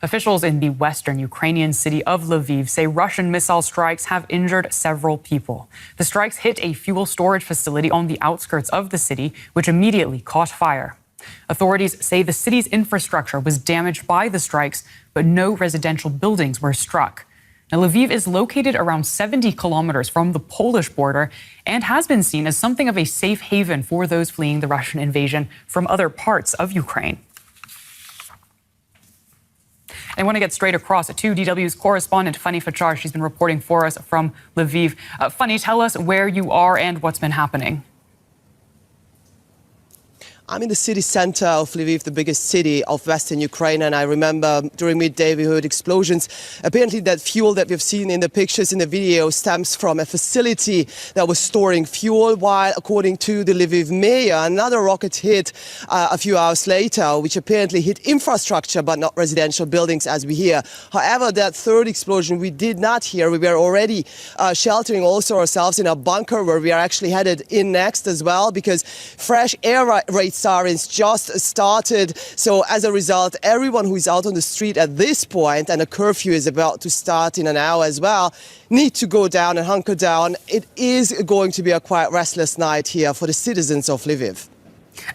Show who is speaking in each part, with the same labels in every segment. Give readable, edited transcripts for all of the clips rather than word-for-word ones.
Speaker 1: Officials in the western Ukrainian city of Lviv say Russian missile strikes have injured several people. The strikes hit a fuel storage facility on the outskirts of the city, which immediately caught fire. Authorities say the city's infrastructure was damaged by the strikes, but no residential buildings were struck. Now, Lviv is located around 70 kilometers from the Polish border and has been seen as something of a safe haven for those fleeing the Russian invasion from other parts of Ukraine. I want to get straight across to DW's correspondent, Fanny Fachar. She's been reporting for us from Lviv. Fanny, tell us where you are and what's been happening.
Speaker 2: I'm in the city center of Lviv, the biggest city of Western Ukraine, and I remember during midday we heard explosions. Apparently that fuel that we've seen in the pictures, in the video, stems from a facility that was storing fuel, while according to the Lviv mayor, another rocket hit a few hours later, which apparently hit infrastructure but not residential buildings, as we hear. However, that third explosion we did not hear. We were already sheltering also ourselves in a bunker where we are actually headed in next as well, because fresh air raid sirens just started. So as a result, everyone who is out on the street at this point, and a curfew is about to start in an hour as well, need to go down and hunker down. It is going to be a quite restless night here for the citizens of Lviv.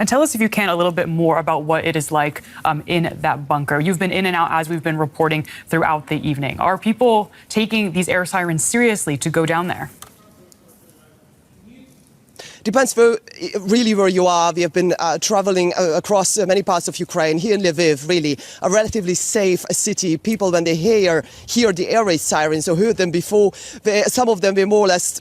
Speaker 1: And tell us, if you can, a little bit more about what it is like in that bunker. You've been in and out, as we've been reporting, throughout the evening. Are people taking these air sirens seriously to go down there?
Speaker 2: Depends really where you are. We have been traveling across many parts of Ukraine. Here in Lviv, really a relatively safe city. People, when they hear the air raid sirens or heard them before, some of them were more or less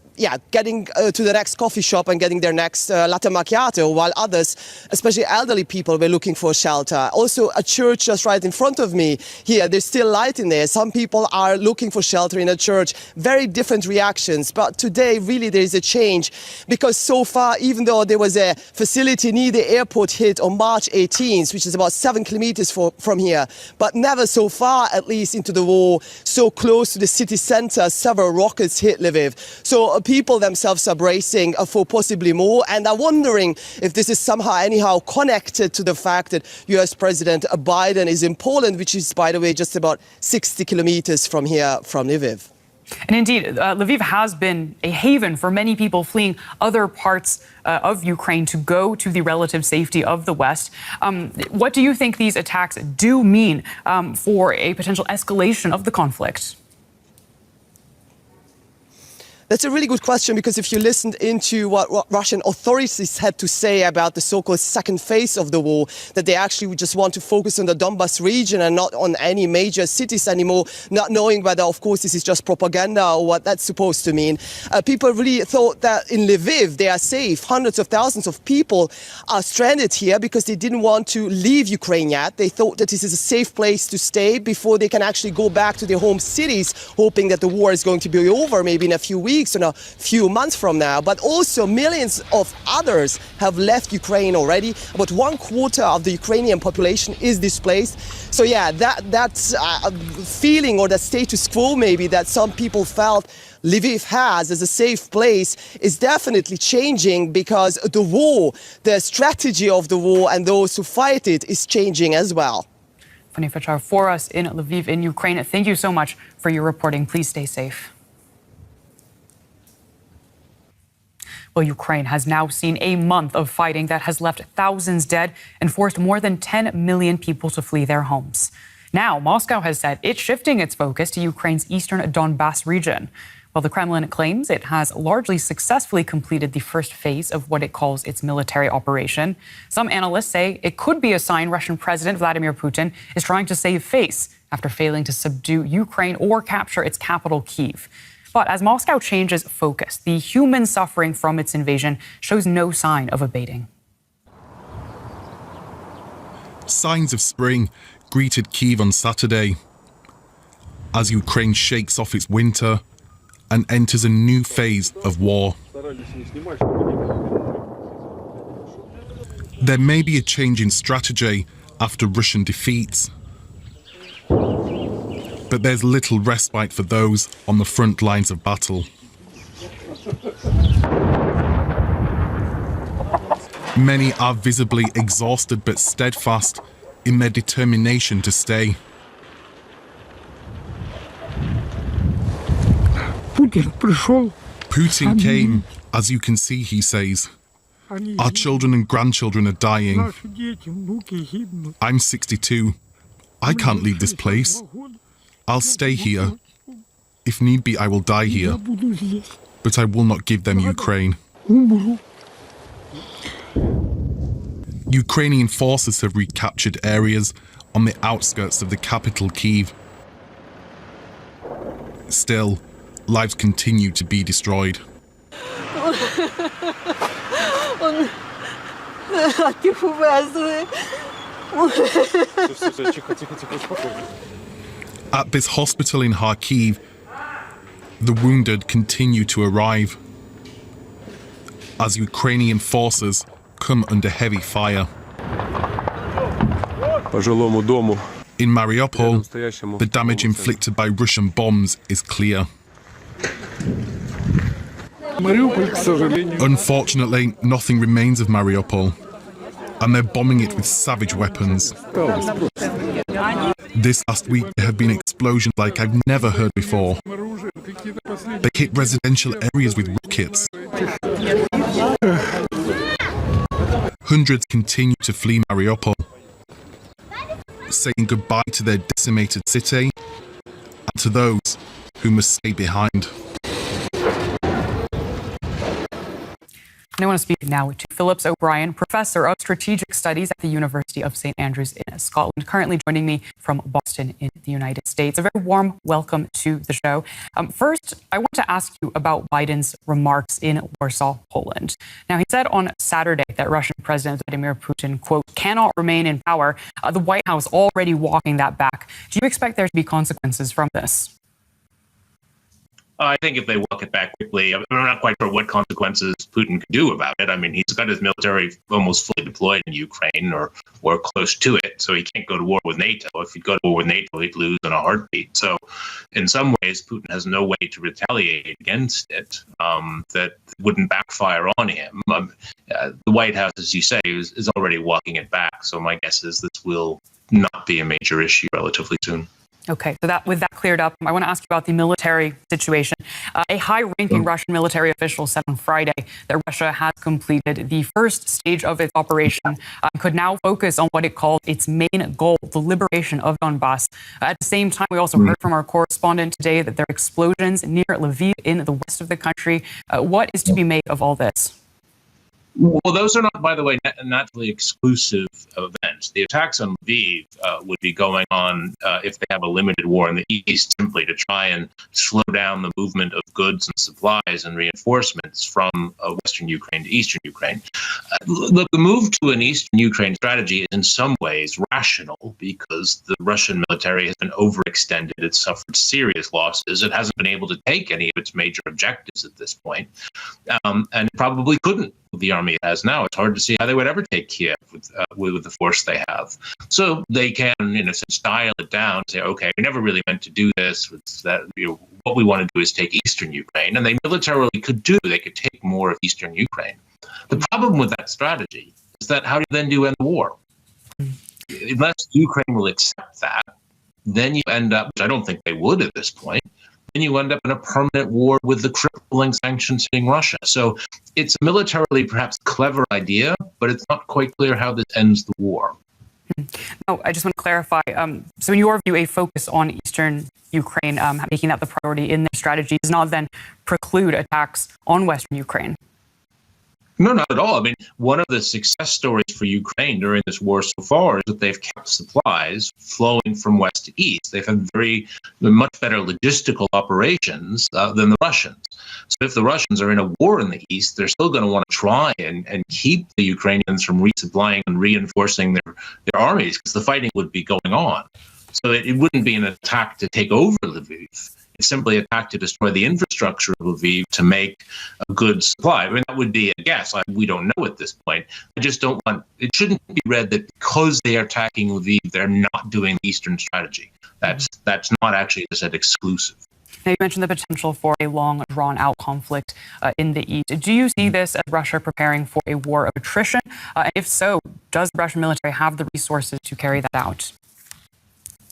Speaker 2: getting to the next coffee shop and getting their next latte macchiato, while others, especially elderly people, were looking for shelter. Also, a church just right in front of me here, there's still light in there. Some people are looking for shelter in a church. Very different reactions. But today, really, there is a change, because so far, even though there was a facility near the airport hit on March 18th, which is about 7 kilometers from here, but never so far, at least, into the war, so close to the city center, several rockets hit Lviv. So people themselves are bracing for possibly more, and are wondering if this is somehow anyhow connected to the fact that US President Biden is in Poland, which is, by the way, just about 60 kilometers from here, from Lviv.
Speaker 1: And indeed, Lviv has been a haven for many people fleeing other parts of Ukraine to go to the relative safety of the West. What do you think these attacks do mean for a potential escalation of the conflict?
Speaker 2: That's a really good question, because if you listened into what Russian authorities had to say about the so-called second phase of the war, that they actually would just want to focus on the Donbas region and not on any major cities anymore, not knowing whether, of course, this is just propaganda or what that's supposed to mean. People really thought that in Lviv they are safe. Hundreds of thousands of people are stranded here because they didn't want to leave Ukraine yet. They thought that this is a safe place to stay before they can actually go back to their home cities, hoping that the war is going to be over maybe in a few weeks in a few months from now. But also millions of others have left Ukraine already. About 1/4 of the Ukrainian population is displaced. So that feeling, or that status quo maybe that some people felt Lviv has as a safe place, is definitely changing, because the war, the strategy of the war and those who fight it is changing as well.
Speaker 1: Fanny Fachar for us in Lviv in Ukraine. Thank you so much for your reporting. Please stay safe. Well, Ukraine has now seen a month of fighting that has left thousands dead and forced more than 10 million people to flee their homes. Now, Moscow has said it's shifting its focus to Ukraine's eastern Donbas region. While the Kremlin claims it has largely successfully completed the first phase of what it calls its military operation, some analysts say it could be a sign Russian President Vladimir Putin is trying to save face after failing to subdue Ukraine or capture its capital, Kyiv. But as Moscow changes focus, the human suffering from its invasion shows no sign of abating.
Speaker 3: Signs of spring greeted Kyiv on Saturday as Ukraine shakes off its winter and enters a new phase of war. There may be a change in strategy after Russian defeats, but there's little respite for those on the front lines of battle. Many are visibly exhausted but steadfast in their determination to stay. Putin came, as you can see, he says. Our children and grandchildren are dying. I'm 62. I can't leave this place. I'll stay here. If need be, I will die here. But I will not give them Ukraine. Ukrainian forces have recaptured areas on the outskirts of the capital, Kyiv. Still, lives continue to be destroyed. At this hospital in Kharkiv, the wounded continue to arrive as Ukrainian forces come under heavy fire. In Mariupol, the damage inflicted by Russian bombs is clear. Unfortunately, nothing remains of Mariupol, and they're bombing it with savage weapons. This last week, there have been explosions like I've never heard before. They hit residential areas with rockets. Hundreds continue to flee Mariupol, saying goodbye to their decimated city and to those who must stay behind.
Speaker 1: I want to speak now to Phillips O'Brien, Professor of Strategic Studies at the University of St. Andrews in Scotland, currently joining me from Boston in the United States. A very warm welcome to the show. First, I want to ask you about Biden's remarks in Warsaw, Poland. Now, he said on Saturday that Russian President Vladimir Putin, quote, cannot remain in power. The White House already walking that back. Do you expect there to be consequences from this?
Speaker 4: I think if they walk it back quickly, I'm not quite sure what consequences Putin can do about it. I mean, he's got his military almost fully deployed in Ukraine or close to it, so he can't go to war with NATO. If he'd go to war with NATO, he'd lose in a heartbeat. So in some ways, Putin has no way to retaliate against it that wouldn't backfire on him. The White House, as you say, is already walking it back. So my guess is this will not be a major issue relatively soon.
Speaker 1: Okay, so with that cleared up, I want to ask you about the military situation. A high-ranking Russian military official said on Friday that Russia has completed the first stage of its operation and could now focus on what it called its main goal, the liberation of Donbass. At the same time, we also heard from our correspondent today that there are explosions near Lviv in the west of the country. What is to be made of all this?
Speaker 4: Well, those are not, by the way, naturally exclusive events. The attacks on Lviv would be going on if they have a limited war in the east, simply to try and slow down the movement of goods and supplies and reinforcements from western Ukraine to eastern Ukraine. Look, the move to an eastern Ukraine strategy is in some ways rational because the Russian military has been overextended. It's suffered serious losses. It hasn't been able to take any of its major objectives at this point, and it probably couldn't. The army it has now, it's hard to see how they would ever take Kiev with the force they have. So they can, in a sense, dial it down, say, okay, we never really meant to do this. It's that, what we want to do is take eastern Ukraine, and they militarily could do. They could take more of eastern Ukraine. The problem with that strategy is that how do you then do end the war? Unless Ukraine will accept that, then you end up, which I don't think they would at this point, then you end up in a permanent war with the crippling sanctions hitting Russia. So it's a militarily perhaps clever idea, but it's not quite clear how this ends the war.
Speaker 1: No, I just want to clarify. So in your view, a focus on eastern Ukraine, making that the priority in their strategy, does not then preclude attacks on western Ukraine?
Speaker 4: No, not at all. I mean, one of the success stories for Ukraine during this war so far is that they've kept supplies flowing from west to east. They've had much better logistical operations than the Russians. So if the Russians are in a war in the east, they're still going to want to try and keep the Ukrainians from resupplying and reinforcing their armies because the fighting would be going on. So it wouldn't be an attack to take over Lviv. It's simply an attack to destroy the infrastructure of Lviv to make a good supply. I mean, that would be a guess. We don't know at this point. I just don't want, it shouldn't be read that because they are attacking Lviv, they're not doing the Eastern strategy. That's not actually, as I said, exclusive.
Speaker 1: Now, you mentioned the potential for a long, drawn-out conflict in the East. Do you see this as Russia preparing for a war of attrition? If so, does the Russian military have the resources to carry that out?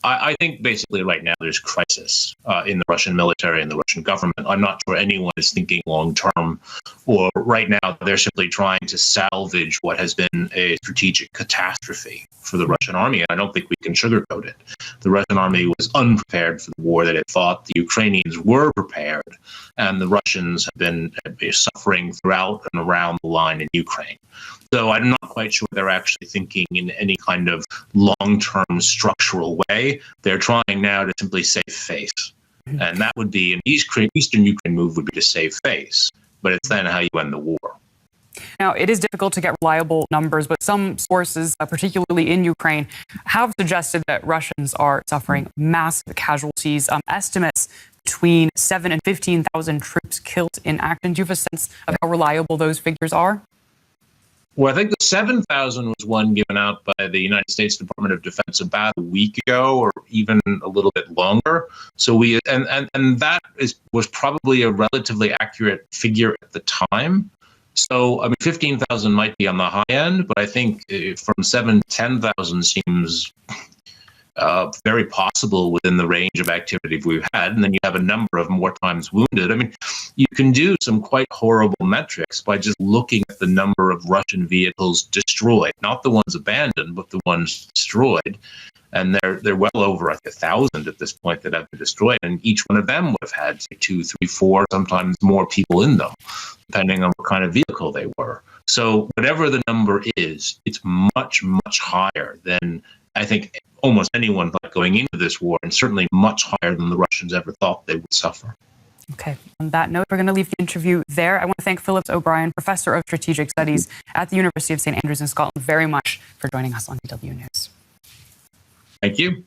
Speaker 4: I think basically right now there's crisis in the Russian military and the Russian government. I'm not sure anyone is thinking long term, or right now they're simply trying to salvage what has been a strategic catastrophe for the Russian army. And I don't think we can sugarcoat it. The Russian army was unprepared for the war that it fought. The Ukrainians were prepared, and the Russians have been suffering throughout and around the line in Ukraine. So I'm not quite sure they're actually thinking in any kind of long-term structural way. They're trying now to simply save face. And that would be, an Eastern Ukraine move would be to save face. But it's then how you end the war.
Speaker 1: Now, it is difficult to get reliable numbers, but some sources, particularly in Ukraine, have suggested that Russians are suffering massive casualties. Estimates between 7,000 and 15,000 troops killed in action. Do you have a sense of how reliable those figures are?
Speaker 4: Well, I think the 7,000 was one given out by the United States Department of Defense about a week ago, or even a little bit longer. So and that was probably a relatively accurate figure at the time. So, I mean, 15,000 might be on the high end, but I think from 7,000 to 10,000 seems very possible within the range of activity we've had. And then you have a number of more times wounded. I mean, you can do some quite horrible metrics by just looking at the number of Russian vehicles destroyed, not the ones abandoned, but the ones destroyed. And they're well over 1,000 at this point that have been destroyed. And each one of them would have had, say, 2, 3, 4, sometimes more people in them, depending on what kind of vehicle they were. So whatever the number is, it's much, much higher than I think almost anyone thought going into this war, and certainly much higher than the Russians ever thought they would suffer.
Speaker 1: Okay. On that note, we're going to leave the interview there. I want to thank Phillips O'Brien, Professor of Strategic Studies at the University of St. Andrews in Scotland, very much for joining us on DW News.
Speaker 4: Thank you.